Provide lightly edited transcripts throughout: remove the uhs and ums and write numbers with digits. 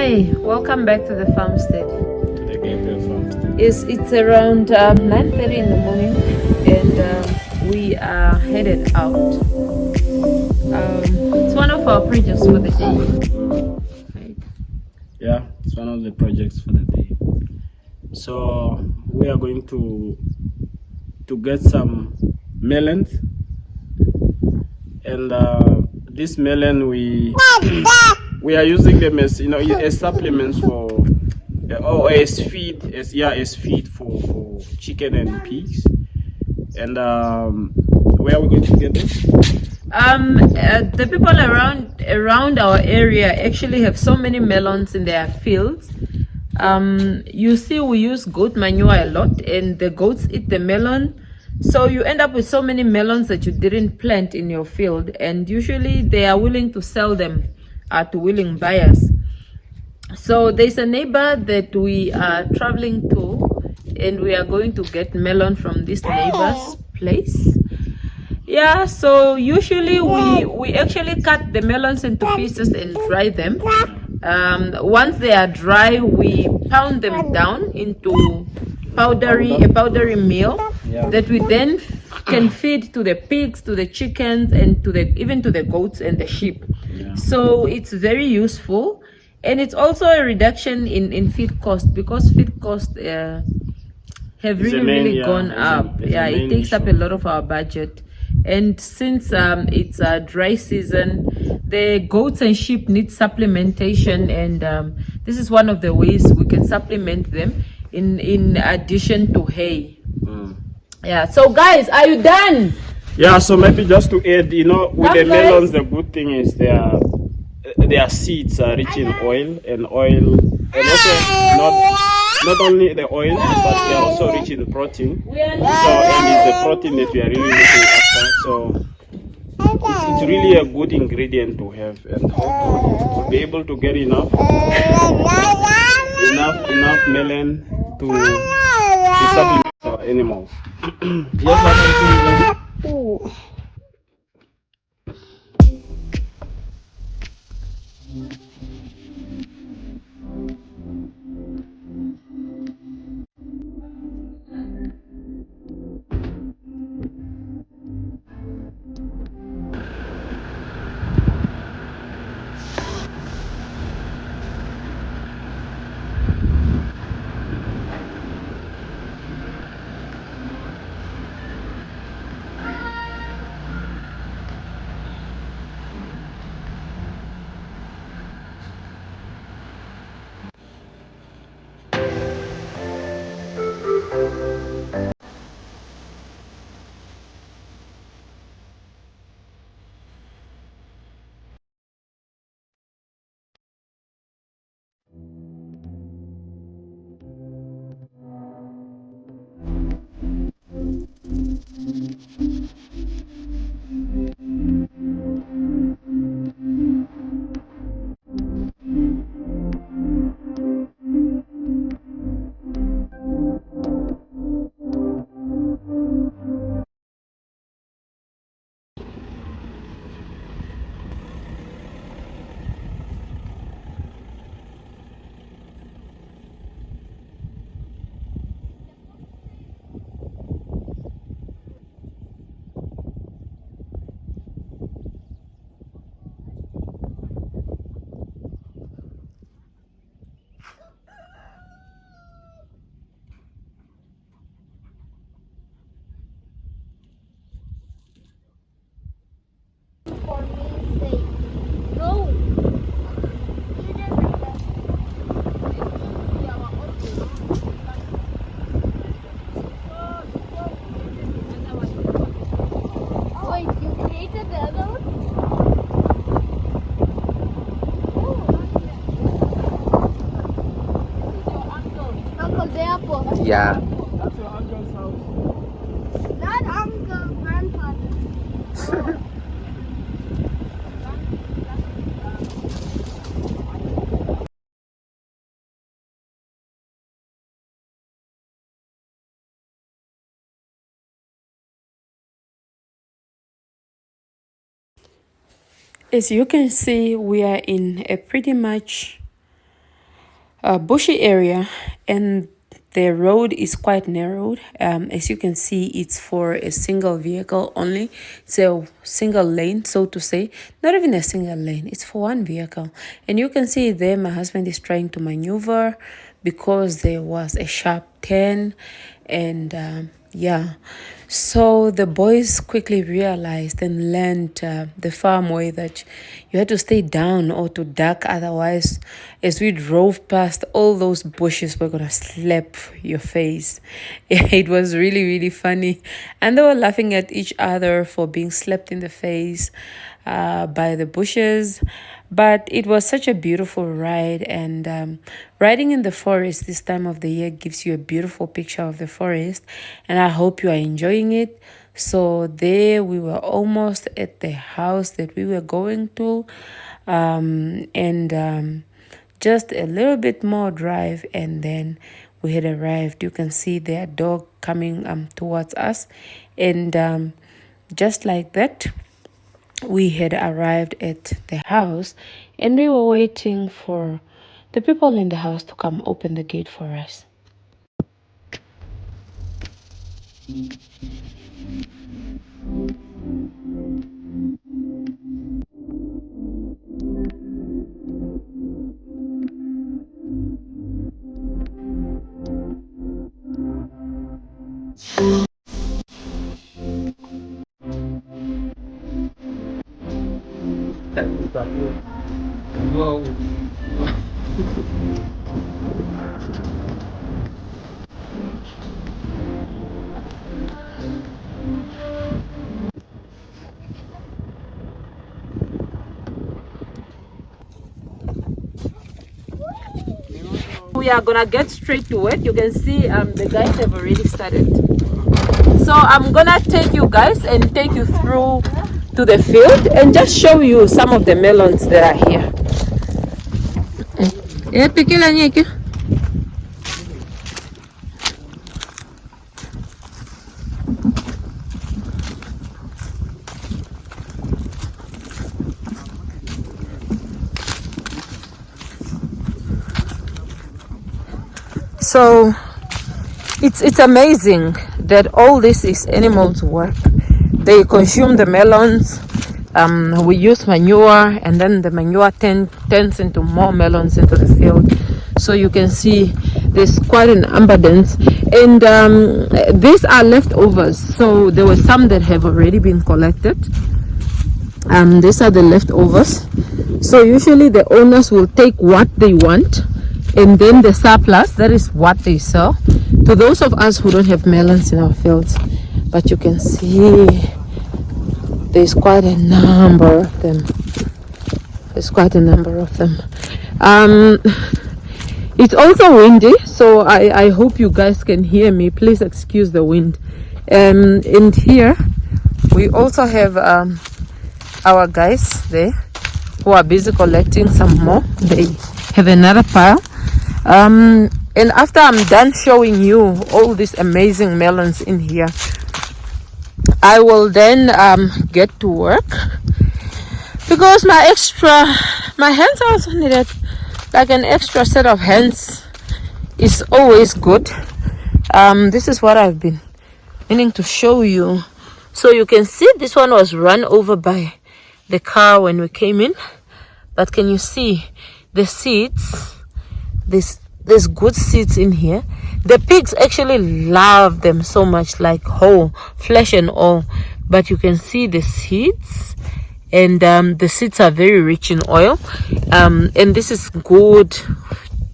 Hi, welcome back to the farmstead. To the Gabriel farmstead. It's around 9:30 in the morning, and we are headed out. It's one of our projects for the day. Right. Yeah, it's one of the projects for the day. So we are going to get some melons, and this melon we are using them as as supplements for or as feed for chicken and pigs. And where are we going to get them? The people around our area actually have so many melons in their fields. You see, we use goat manure a lot, and the goats eat the melon. So you end up with so many melons that you didn't plant in your field, and usually they are willing to sell them to willing buyers. So there's a neighbor that we are traveling to, and we are going to get melon from this neighbor's place. Yeah, so usually we actually cut the melons into pieces and dry them. Once they are dry, we pound them down into a powdery meal that we then can feed to the pigs, to the chickens, and even to the goats and the sheep. So it's very useful, and it's also a reduction in feed cost, because feed cost have really gone up. It takes up a lot of our budget. And since it's a dry season, the goats and sheep need supplementation, and this is one of the ways we can supplement them in addition to hay. Yeah, so guys, are you done? Yeah, so maybe just to add, with the melons, the good thing is their seeds are rich in oil, and also not only the oil, but they are also rich in protein. So, and it's the protein that we are really looking after. So it's really a good ingredient to have, and hopefully we'll be able to get enough melon to supplement our animals. Yes, For me sake. No. Wait, you created the other one? Uncle Deapo. Yeah. That's your uncle's house. Not uncle, grandfather. As you can see, we are in a pretty much bushy area, and the road is quite narrowed. As you can see, it's for a single vehicle only. It's a single lane, so to say. Not even a single lane, it's for one vehicle. And you can see there my husband is trying to maneuver because there was a sharp turn. And yeah, so the boys quickly realized and learned the farm way that you had to stay down or to duck. Otherwise, as we drove past, all those bushes were gonna slap your face. It was really, really funny. And they were laughing at each other for being slapped in the face by the bushes. But it was such a beautiful ride, and riding in the forest this time of the year gives you a beautiful picture of the forest, and I hope you are enjoying it. So there we were almost at the house that we were going to, and just a little bit more drive, and then we had arrived. You can see their dog coming towards us, and just like that we had arrived at the house, and we were waiting for the people in the house to come open the gate for us. We are gonna get straight to it. You can see the guys have already started. So I'm gonna take you guys and take you through to the field and just show you some of the melons that are here. So it's amazing that all this is animals' work. They consume the melons. We use manure, and then the manure turns into more melons into the field. So you can see there's quite an abundance, and these are leftovers. So there were some that have already been collected. These are the leftovers. So usually the owners will take what they want, and then the surplus, that is what they sell to those of us who don't have melons in our fields. But you can see there's quite a number of them. It's also windy, so I hope you guys can hear me. Please excuse the wind. And here we also have our guys there who are busy collecting some more. They have another pile. And after I'm done showing you all these amazing melons in here, I will then get to work, because my hands also needed, like an extra set of hands is always good. This is what I've been meaning to show you. So you can see this one was run over by the car when we came in, but can you see the seeds? There's good seeds in here. The pigs actually love them so much, like whole flesh and all. But you can see the seeds, and the seeds are very rich in oil. And this is good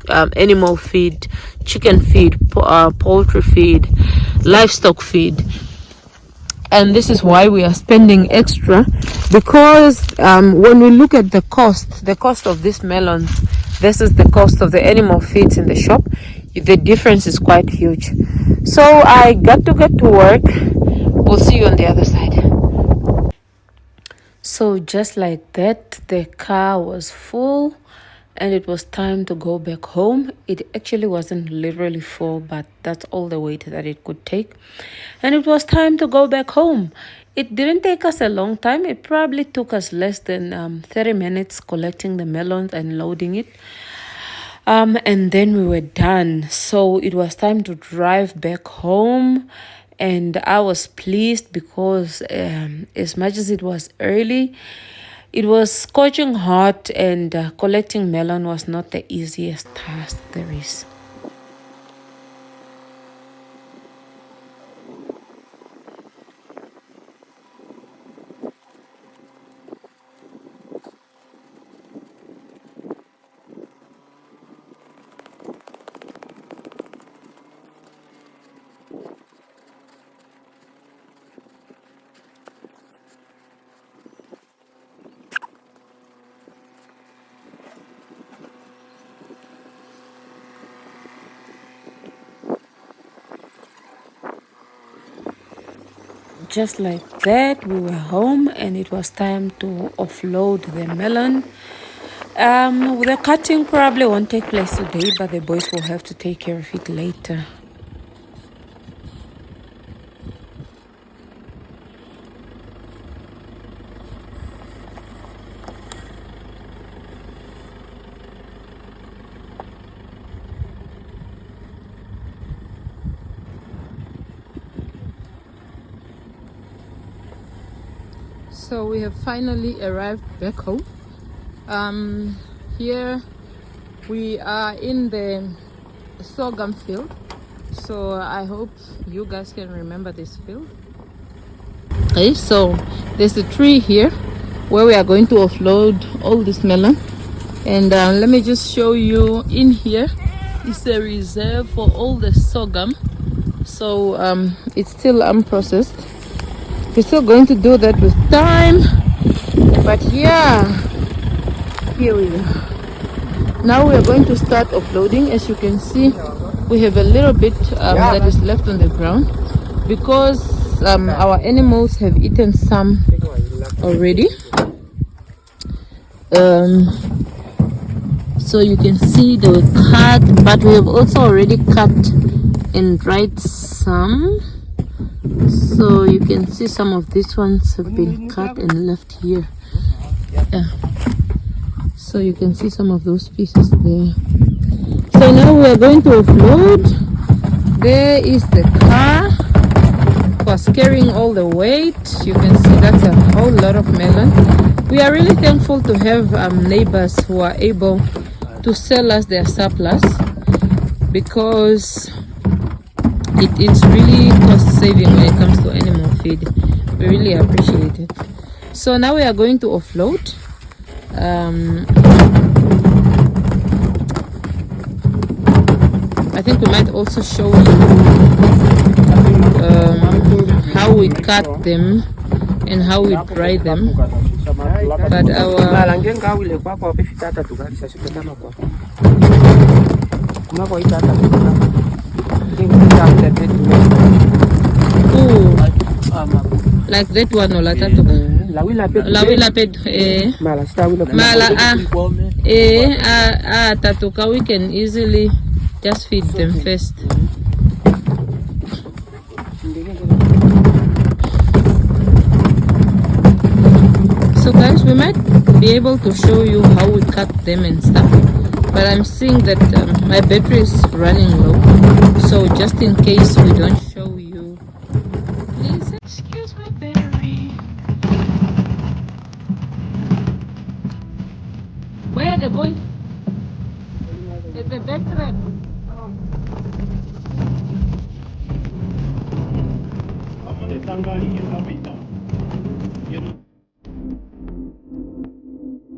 animal feed, chicken feed, poultry feed, livestock feed. And this is why we are spending extra, because when we look at the cost of these melons, this is the cost of the animal feeds in the shop, the difference is quite huge. So I got to get to work. We'll see you on the other side. So just like that, the car was full and it was time to go back home. It actually wasn't literally full, but that's all the weight that it could take. And it was time to go back home. It didn't take us a long time. It probably took us less than 30 minutes collecting the melons and loading it. And then we were done. So it was time to drive back home. And I was pleased because as much as it was early, it was scorching hot, and collecting melon was not the easiest task there is. Just like that, we were home, and it was time to offload the melon. The cutting probably won't take place today, but the boys will have to take care of it later. So we have finally arrived back home. Here we are in the sorghum field. So I hope you guys can remember this field. Okay, so there's a tree here where we are going to offload all this melon. And let me just show you in here. It's a reserve for all the sorghum. So it's still unprocessed. We're still going to do that with time, but yeah, here we are. Now we are going to start offloading. As you can see, we have a little bit that is left on the ground because our animals have eaten some already. So you can see they were cut, but we have also already cut and dried some. So you can see some of these ones have been cut and left here. Yeah. So you can see some of those pieces there. So now we are going to offload. There is the car was carrying all the weight. You can see that's a whole lot of melon. We are really thankful to have neighbors who are able to sell us their surplus, because it's really cost saving when it comes to animal feed. We really appreciate it. So now we are going to offload. I think we might also show you how we cut them and how we dry them. But like that one or tatu la ped mala tatuka, we can easily just feed them first. So guys, we might be able to show you how we cut them and stuff, but I'm seeing that my battery is running low, so just in case we don't show you, please excuse my battery. Where are they going? The battery.